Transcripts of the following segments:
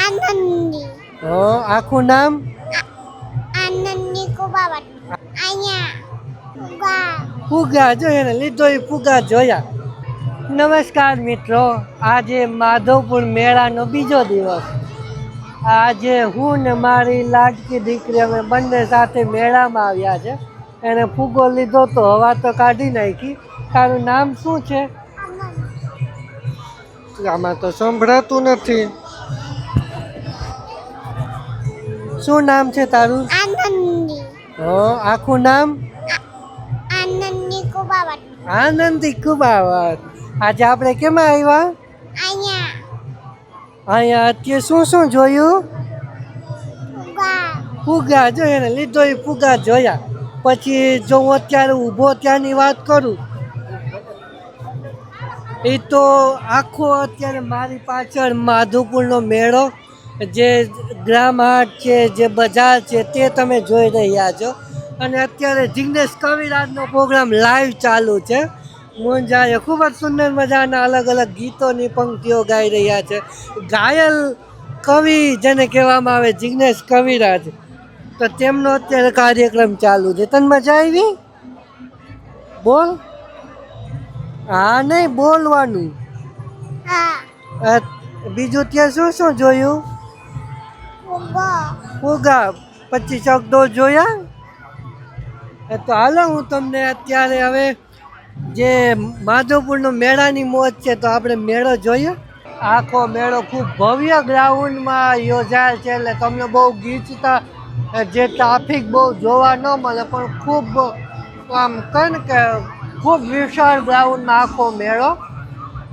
આનંદી. આખું નામ? આનંદી કુબાવત. અહીંયા ફુગા. ફુગા જો એને લીધો એ ફુગા જોયા. નમસ્કાર મિત્રો, આજે માધવપુર મેળાનો બીજો દિવસ. આજે હું ને મારી લાડકી દીકરી અમે બંને સાથે મેળામાં આવ્યા છે. એને ફુગો લીધો તો હવા તો કાઢી નાખી. તારું નામ શું છે? આમાં તો સંભળાતું નથી. શું નામ છે તારું? આનંદી. આખું નામ? આનંદી કુબાવત. આનંદી કુબાવત. આજે આપણે કેમાં આવ્યા? અહીંયા અત્યારે શું જોયું? ફુગા. ફુગા જો એને લીધો એ ફુગા જોયા. પછી જો હું અત્યારે ઊભો ત્યાંની વાત કરું એ તો આખો અત્યારે મારી પાછળ માધવપુરનો મેળો, જે ગ્રામ હાટ છે, જે બજાર છે તે તમે જોઈ રહ્યા છો. અને અત્યારે જિગ્નેશ કવિરાજનો પ્રોગ્રામ લાઈવ ચાલુ છે. મુંજાએ ખૂબ જ સુંદર મજાના અલગ અલગ ગીતોની પંક્તિઓ ગાઈ રહ્યા છે. ઘાયલ કવિ જેને કહેવામાં આવે જિગ્નેશ કવિરાજ, તો તેમનો અત્યારે કાર્યક્રમ ચાલુ છે. તને મજા આવી? બોલ. હા નહીં બોલવાનું. હા. બીજું ત્યાં શું જોયું? ફુગા. ફુગા. પછી ચકડોળ જોયા? તો હાલો હું તમને અત્યારે હવે જે માધવપુરનો મેળાની મોજ છે તો આપણે મેળો જોઈએ. આખો મેળો ખૂબ ભવ્ય ગ્રાઉન્ડમાં યોજાયેલ છે, એટલે તમને બહુ ગીચતા જે ટ્રાફિક બહુ જોવા ન મળે, પણ ખૂબ આમ કહે ને કે ખૂબ વિશાળ ગ્રાઉન્ડમાં આખો મેળો.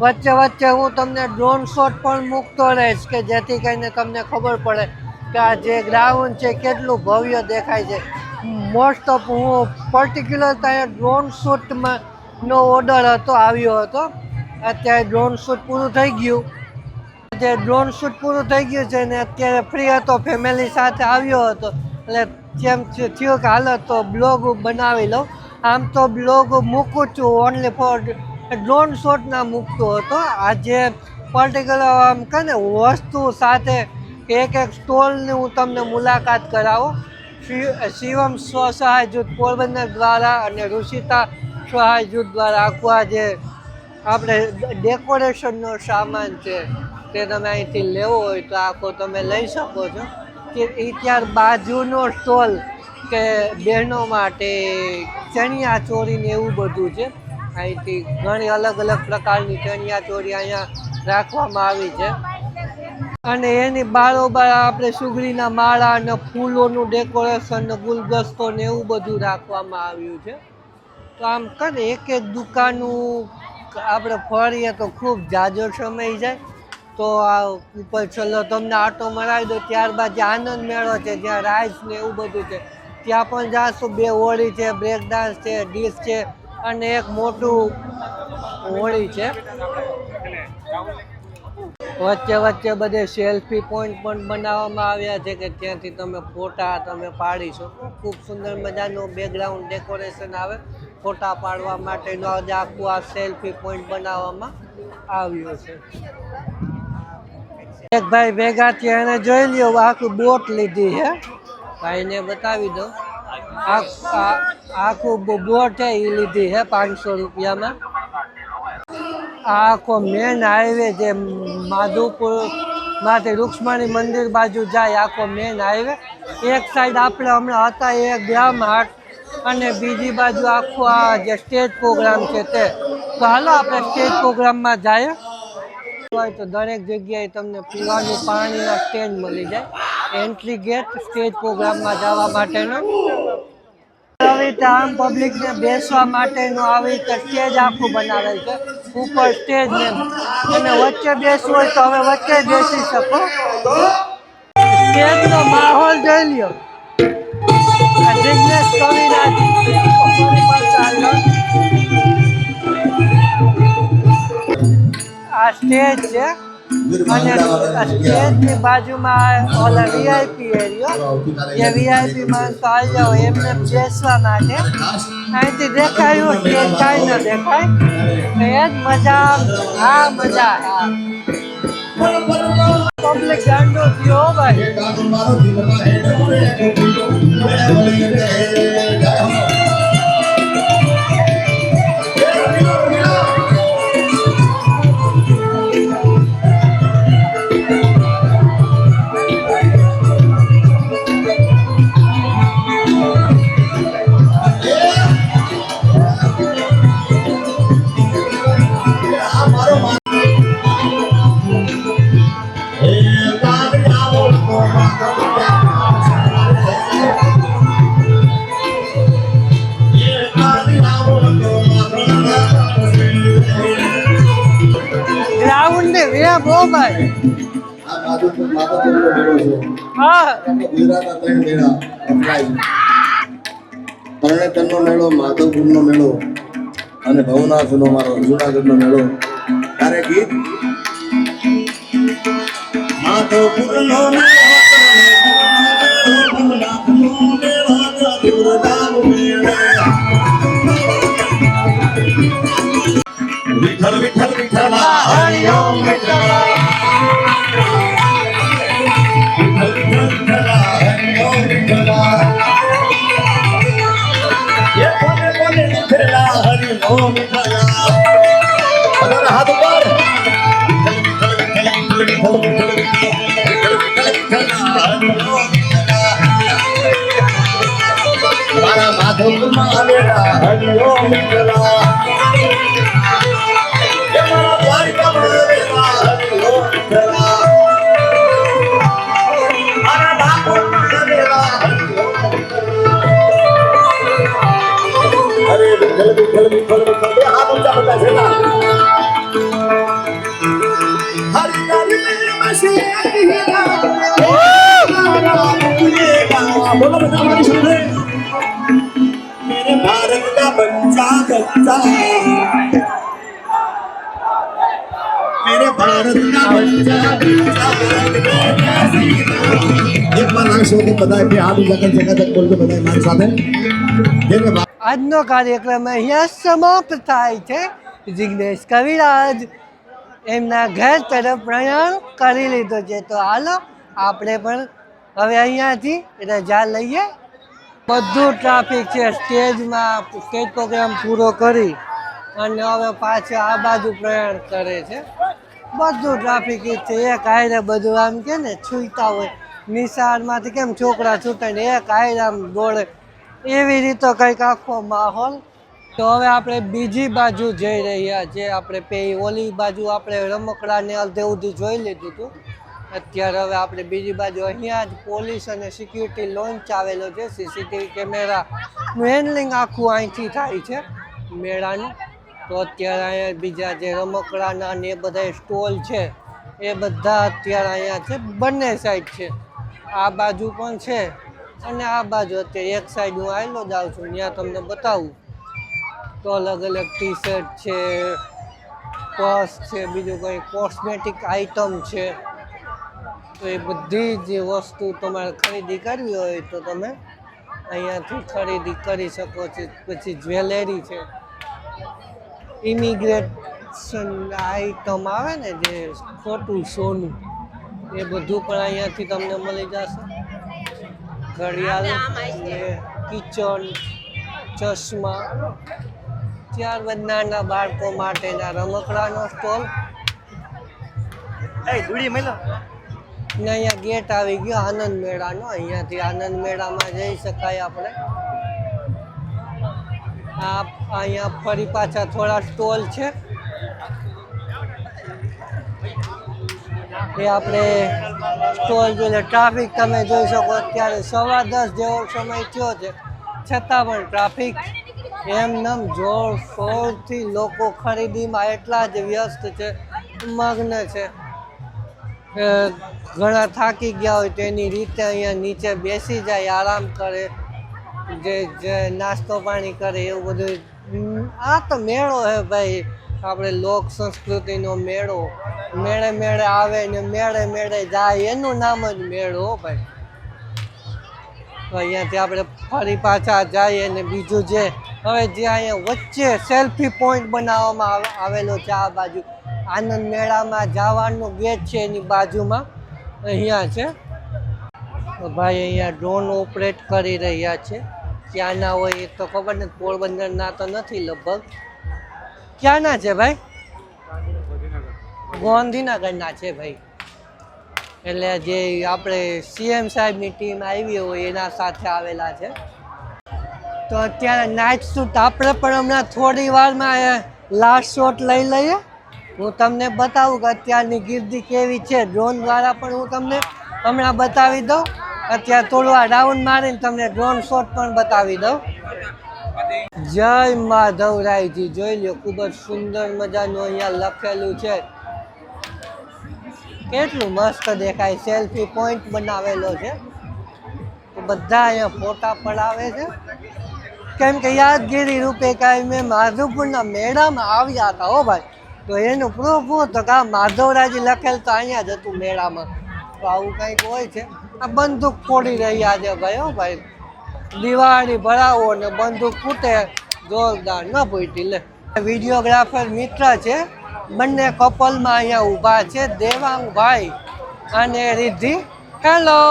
વચ્ચે વચ્ચે હું તમને ડ્રોન શોટ પણ મૂકતો રહીશ કે જેથી કરીને તમને ખબર પડે કે આ જે ગ્રાઉન્ડ છે કેટલું ભવ્ય દેખાય છે. મોસ્ટ ઓફ હું પર્ટિક્યુલર ત્યાં ડ્રોન શૂટમાં નો ઓર્ડર આવ્યો હતો. અત્યારે ડ્રોન શૂટ પૂરું થઈ ગયું. જે ડ્રોન શૂટ પૂરું થઈ ગયું છે ને અત્યારે ફ્રી હતો, ફેમિલી સાથે આવ્યો હતો, એટલે જેમ થયું કે હાલો તો બ્લોગ બનાવી લઉં. આમ તો બ્લોગ મૂકું છું, ઓનલી ફોર ડ્રોન શોટ ના મૂકતો હતો. આજે પર્ટિક્યુલર આમ કહે ને વસ્તુ સાથે એક સ્ટોલની હું તમને મુલાકાત કરાવું. શિવમ સ્વસહાય જૂથ પોરબંદર દ્વારા અને ઋષિતા સહાય જૂથ દ્વારા આખું આ જે આપણે ડેકોરેશનનો સામાન છે તે તમે અહીંથી લેવો હોય તો આખો તમે લઈ શકો છો. કે એ ત્યાર બાજુનો સ્ટોલ કે બહેનો માટે ચણિયા ચોરીને એવું બધું છે. અહીંથી ઘણી અલગ અલગ પ્રકારની ચણિયા ચોરી અહીંયા રાખવામાં આવી છે. અને એની બારોબાર આપણે સુગરીના માળા અને ફૂલોનું ડેકોરેશન, ગુલદસ્તો ને એવું બધું રાખવામાં આવ્યું છે. તો આમ કરે એક દુકાનું આપણે ફરીએ તો ખૂબ જાજો સમય જાય. તો આ ઉપર ચલો તમને આટો મરાવી દો. ત્યારબાદ જે આનંદ મેળો છે જ્યાં રાઈસ ને એવું બધું છે ત્યાં પણ જાશું. 2 હોળી છે, બ્રેક ડાન્સ છે, ડીશ છે અને એક મોટું હોળી છે. વચ્ચે વચ્ચે બધે સેલ્ફી પોઈન્ટ પણ બનાવવામાં આવ્યા છે કે ત્યાંથી તમે ફોટા તમે પાડી શકો. ખૂબ સુંદર મજાનું બેકગ્રાઉન્ડ ડેકોરેશન આવે ફોટા પાડવા માટેનું. આજે આખું આ સેલ્ફી પોઈન્ટ બનાવવામાં આવ્યું છે. એક ભાઈ ભેગા થયા એને જોઈ લ્યો આખું બોટ લીધી છે. ભાઈને બતાવી દો. આખું બોટ છે એ લીધી છે 500 રૂપિયામાં. આખો મેન હાઈવે જે માધવપુર માંથી રૂક્ષ્મણી મંદિર બાજુ જાય, આખો મેન હાઈવે. એક સાઈડ આપણે હમણાં હતા એ ગ્રામ હાટ અને બીજી બાજુ આખો આ જે સ્ટેજ પ્રોગ્રામ છે તે. તો હાલો આપણે સ્ટેજ પ્રોગ્રામમાં જાય. હોય તો દરેક જગ્યાએ તમને પીવાનું પાણીના સ્ટેન્ડ મળી જાય. એન્ટ્રી ગેટ સ્ટેજ પ્રોગ્રામમાં જવા માટેનો. આવી રીતે આમ પબ્લિકને બેસવા માટેનું આવી રીતે સ્ટેજ આખું બનાવેલ છે. ઉપર સ્ટેજ ને અને વચ્ચે બેસવું હોય તો હવે વચ્ચે બેસી શકો. સ્ટેજનો માહોલ જોઈ લ્યો. જિગ્નેશ કવિરાજ આ સ્ટેજ છે અને સ્ટેજની બાજુમાં ઓલા વીઆઈપી એરિયો, જે વીઆઈપી માણસો આવી જાવ એમને બેસવા માટે. અહીંથી દેખાયું સ્ટેજ કાંઈ ન દેખાય. એ જ મજા. હા મજા. તો પબ્લિક ગાંડો થયો ભાઈ. ગ્રાઉન્ડ ને વે બહુ ભાઈ. હા તરણેતરનો મેળો, માધવપુરનો મેળો અને ભવનાથનો મારો જુનાગઢનો મેળો. તારે ગીત માધવપુરનો મેળો, ભવનાથનો મેળો, જોરદાર મેળો. વિઠ્ઠલ વિઠ્ઠલ વિઠ્ઠલ હરિ ઓમ વિઠ્ઠલ, વિઠ્ઠલ વિઠ્ઠલ હરિ ઓમ વિઠ્ઠલ. ये कोने कोने विठला हरि ओम विठला. अगर हाथ ऊपर विठल विठल विठल विठल विठल मारा माधव मावेरा हरि ओम विठला. ये मारा द्वारिका मावेरा हरि ओम विठला. मारा ठाकुर मावेरा हरि ओम विठला. अरे विठल विठल विठल विठल ये हाथ ऊंचा बता देना. हरि हरि मशीना बोलो बता हमारी सुन ले. मेरे भारत का बच्चा बच्चा, मेरे भारत का बच्चा बच्चा. एक बार आंख से बताए कि आप जगह जगह तक बोल के बताए हमारे साथ है. આજનો કાર્યક્રમ અહીંયા સમાપ્ત થાય છે. જિગ્નેશ કવિરાજ એમના ઘર તરફ પ્રયાણ કરી લીધું છે. તો હાલો આપણે પણ હવે અહીંયાથી રજા લઈએ. બધું ટ્રાફિક છે સ્ટેજમાં, સ્ટેજ પ્રોગ્રામ પૂરો કરી અને હવે પાછા આ બાજુ પ્રયાણ કરે છે. બધું ટ્રાફિક જ છે. એક હારે બધું આમ કે ને છૂટા હોય નિશાળમાંથી કેમ છોકરા છૂટાય ને એક હારે આમ દોડે એવી રીતે કંઈક આખો માહોલ. તો હવે આપણે બીજી બાજુ જઈ રહ્યા છીએ. આપણે ઓલી બાજુ આપણે રમકડાને અડધે સુધી જોઈ લીધું હતું. અત્યારે હવે આપણે બીજી બાજુ અહીંયા જ પોલીસ અને સિક્યુરિટી લોન્ચ આવેલો છે. સીસીટીવી કેમેરાનું હેન્ડલિંગ આખું અહીંથી થાય છે મેળાનું. તો અત્યારે અહીંયા બીજા જે રમકડાના ને એ બધા સ્ટોલ છે એ બધા અત્યારે અહીંયા છે. બંને સાઈડ છે, આ બાજુ પણ છે અને આ બાજુ. અત્યારે એક સાઈડ હું આવેલો જ આવું છું, ત્યાં તમને બતાવું તો અલગ અલગ ટી શર્ટ છે, પર્સ છે, બીજું કંઈ કોસ્મેટિક આઇટમ છે. તો એ બધી જ વસ્તુ તમારે ખરીદી કરવી હોય તો તમે અહીંયાથી ખરીદી કરી શકો છો. પછી જ્વેલરી છે, ઇમિગ્રેશન આઇટમ આવે ને જે ખોટું સોનું, એ બધું પણ અહીંયાથી તમને મળી જશે. ઘડિયાળ ને કિચન, ચશ્મા, ત્યારબાદ નાના બાળકો માટેના રમકડાનો સ્ટોલ. ને અહીંયા ગેટ આવી ગયો આનંદ મેળાનો. અહીંયાથી આનંદ મેળામાં જઈ શકાય આપણે. અહીંયા ફરી પાછા થોડા સ્ટોલ છે એ આપણે સ્ટોલ જોઈએ. ટ્રાફિક તમે જોઈ શકો અત્યારે 10:15 જેવો સમય થયો છે છતાં પણ ટ્રાફિક એમનેમ જોરશોરથી લોકો ખરીદીમાં એટલા જ વ્યસ્ત છે, મગ્ન છે. ઘણા થાકી ગયા હોય તો એની રીતે અહીંયા નીચે બેસી જાય, આરામ કરે, જે નાસ્તો પાણી કરે એવું બધું. આ તો મેળો હે ભાઈ, આપણે લોક સંસ્કૃતિનો મેળો. મેળે મેળે આવે ને મેળે મેળે જાય, એનું નામ જ મેળો ભાઈ. તો અહીંયાથી આપણે ફરી પાછા જઈએ ને બીજું જે હવે જે અહીંયા વચ્ચે સેલ્ફી પોઈન્ટ બનાવવામાં આવેલો છે આ બાજુ આનંદ મેળામાં જવાનું ગેટ છે એની બાજુમાં. અહીંયા છે તો ભાઈ અહીંયા ડ્રોન ઓપરેટ કરી રહ્યા છે. ક્યાંના હોય એ તો ખબર નથી, પોરબંદરના તો નથી લગભગ. ક્યાંના છે ભાઈ? ગાંધીનગરના છે ભાઈ. એટલે જે આપણે સીએમ સાહેબની ટીમ આવી હોય એના સાથે આવેલા છે. તો અત્યારે નાઇટ શૂટ આપણે પણ હમણાં થોડી વારમાં લાસ્ટ શોટ લઈ લઈએ. હું તમને બતાવું કે અત્યારની ગીર્દી કેવી છે. ડ્રોન દ્વારા પણ હું તમને હમણાં બતાવી દઉં. અત્યારે થોડું આ રાઉન્ડ મારીને તમને ડ્રોન શોટ પણ બતાવી દઉં. જય માધવરાયજી જોઈ લો, ખૂબ જ સુંદર મજાનું અહીંયા લખેલું છે. કેટલું મસ્ત દેખાય. સેલ્ફી પોઈન્ટ બનાવેલો છે. તો બધા અહીંયા ફોટા પડાવે છે. કેમ કે યાદગીરી રૂપે કાંઈ મેં માધવપુરના મેળામાં આવ્યા હતા હો ભાઈ. તો એનું પ્રૂફ હું તો કે માધવરાજી લખેલ તો અહીંયા જ હતું મેળામાં. તો આવું કંઈક હોય છે. આ બંદૂક ફોડી રહ્યા છે ભાઈ. હો ભાઈ, દિવાળી ભરાવો ને બંદૂક ફૂટે, જોરદાર ન ફૂટી લે. વિડીયોગ્રાફર મિત્ર છે, બંને કપલમાં અહીંયા ઊભા છે, દેવાંગભાઈ અને રિદ્ધિ. હેલો.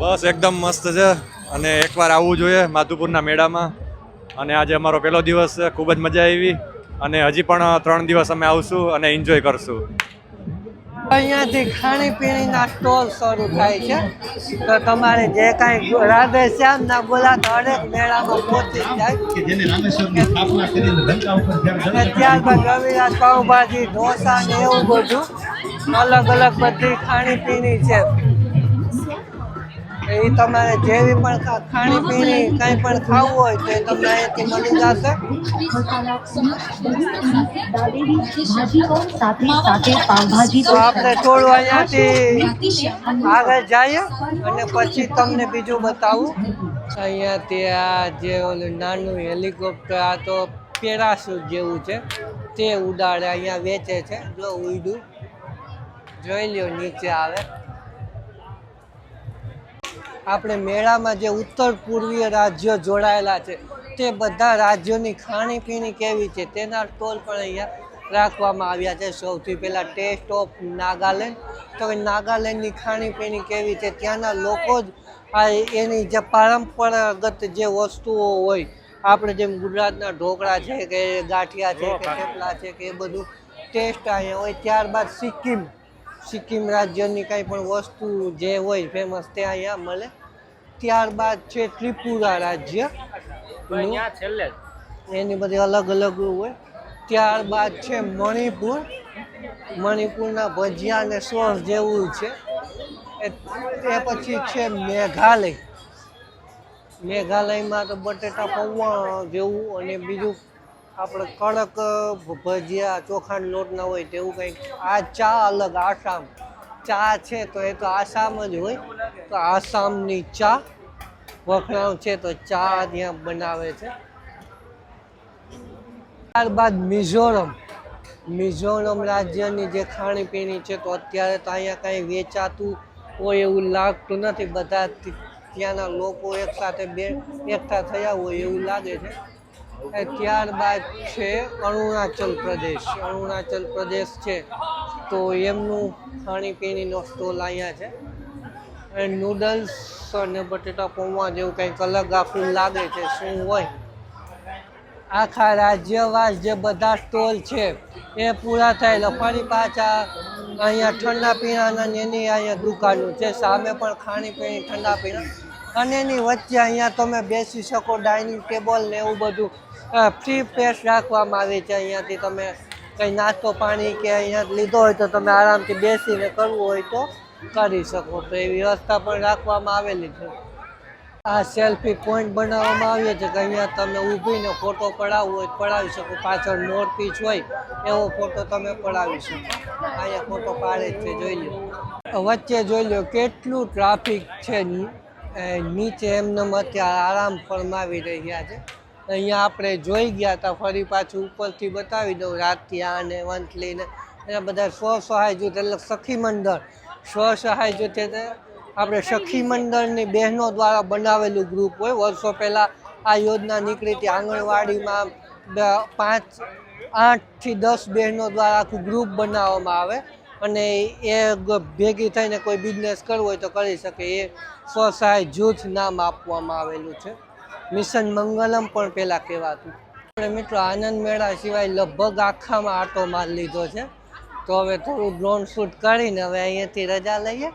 બસ એકદમ મસ્ત છે અને એકવાર આવવું જોઈએ માધુપુરના મેળામાં. અને આજે અમારો પહેલો દિવસ છે, ખૂબ જ મજા આવી અને હજી પણ 3 દિવસ અમે આવશું અને એન્જોય કરશું. અહીંયાથી ખાણીપીણીના સ્ટોલ શરૂ થાય છે. તો તમારે જે કાંઈ રાધે શ્યામ ના બોલાતા હરેક મેળામાં પહોંચી જાય. ત્યારબાદ રવિરાજ પાઉંભાજી, ઢોસા ને એવું બધું અલગ અલગ બધી ખાણીપીણી છે. એ તમારે જેવી પણ ખાણીપીણી કંઈ પણ ખાવું હોય તો એ તમને અહીંયાથી મળી જશે. તો આપણે થોડું અહીંયાથી આગળ જઈએ અને પછી તમને બીજું બતાવું. અહીંયાથી આ જે ઓલું નાનું હેલિકોપ્ટર, આ તો પેરાશૂટ જેવું છે, તે ઉડાડે અહીંયા વેચે છે. જો ઉડ્યું જોઈ લ્યો, નીચે આવે. આપણે મેળામાં જે ઉત્તર પૂર્વીય રાજ્યો જોડાયેલા છે તે બધા રાજ્યોની ખાણીપીણી કેવી છે તેના સ્ટોલ પણ અહીંયા રાખવામાં આવ્યા છે. સૌથી પહેલાં ટેસ્ટ ઓફ નાગાલેન્ડ. તો નાગાલેન્ડની ખાણીપીણી કેવી છે, ત્યાંના લોકો જ આ એની જે પરંપરાગત જે વસ્તુઓ હોય, આપણે જેમ ગુજરાતના ઢોકળા છે કે ગાંઠિયા છે કે થેપલા છે કે એ બધું ટેસ્ટ અહીંયા હોય. ત્યારબાદ સિક્કિમ રાજ્યની કંઈ પણ વસ્તુ જે હોય ફેમસ તે અહીંયા મળે. ત્યારબાદ છે ત્રિપુરા રાજ્ય, એની બધી અલગ અલગ હોય. ત્યારબાદ છે મણિપુરના ભજીયા અને સોસ જેવું છે. એ પછી છે મેઘાલયમાં તો બટેટા પૌવા જેવું અને બીજું આપણે કડક ભજીયા ચોખાના લોટના હોય તેવું કંઈક. આ ચા અલગ, આસામ ચા છે તો એ તો આસામ જ હોય. તો આસામની ચા વખણાવ છે, તો ચા ત્યાં બનાવે છે. ત્યારબાદ મિઝોરમ રાજ્યની જે ખાણીપીણી છે, તો અત્યારે તો અહીંયા કાંઈ વેચાતું હોય એવું લાગતું નથી. બધા ત્યાંના લોકો એકસાથે એકઠા થયા હોય એવું લાગે છે. ત્યારબાદ છે અરુણાચલ પ્રદેશ છે, તો એમનું ખાણીપીણીનો સ્ટોલ અહીંયા છે. નૂડલ્સ અને બટેટા પૌવા જેવું કંઈક અલગ આખું લાગે છે. શું હોય? આખા રાજ્યવાસ જે બધા સ્ટોલ છે એ પૂરા થયેલા, ફરી પાછા અહીંયા ઠંડા પીણાના એની અહીંયા દુકાનો છે. સામે પણ ખાણીપીણી ઠંડા પીણા અને એની વચ્ચે અહીંયા તમે બેસી શકો. ડાઇનિંગ ટેબલ ને એવું બધું ફ્રી પેસ રાખવામાં આવે છે. અહીંયાથી તમે કંઈ નાસ્તો પાણી કે અહીંયા લીધો હોય તો તમે આરામથી બેસીને કરવું હોય તો કરી શકો. તો એ વ્યવસ્થા પણ રાખવામાં આવેલી છે. આ સેલ્ફી પોઈન્ટ બનાવવામાં આવ્યો છે કે અહીંયા તમે ઊભીને ફોટો પડાવવો હોય પડાવી શકો. પાછળ મોરપીંછ હોય એવો ફોટો તમે પડાવી શકો. અહીંયા ફોટો પાડે જ છે, જોઈ લો. વચ્ચે જોઈ લો કેટલું ટ્રાફિક છે. નીચે એમને અત્યારે આરામ ફરમાવી રહ્યા છે. અહીંયા આપણે જોઈ ગયા હતા, ફરી પાછું ઉપરથી બતાવી દઉં. રાતિયા ને વંથલી ને એના બધા સ્વસહાય જૂથ એટલે સખી મંડળ સ્વસહાય જૂથ આપણે સખી મંડળની બહેનો દ્વારા બનાવેલું ગ્રુપ હોય. વર્ષો પહેલાં આ યોજના નીકળી હતી. આંગણવાડીમાં 8 થી 10 બહેનો દ્વારા આખું ગ્રુપ બનાવવામાં આવે અને એ ભેગી થઈને કોઈ બિઝનેસ કરવો હોય તો કરી શકે. એ સ્વસહાય જૂથ નામ આપવામાં આવેલું છે. મિશન મંગલમ પણ પહેલાં કહેવાતું. આપણે મિત્રો આનંદ મેળા સિવાય લગભગ આખામાં આટો માર લીધો છે. તો હવે થોડું ડ્રોન શૂટ કરીને હવે અહીંયાથી રજા લઈએ.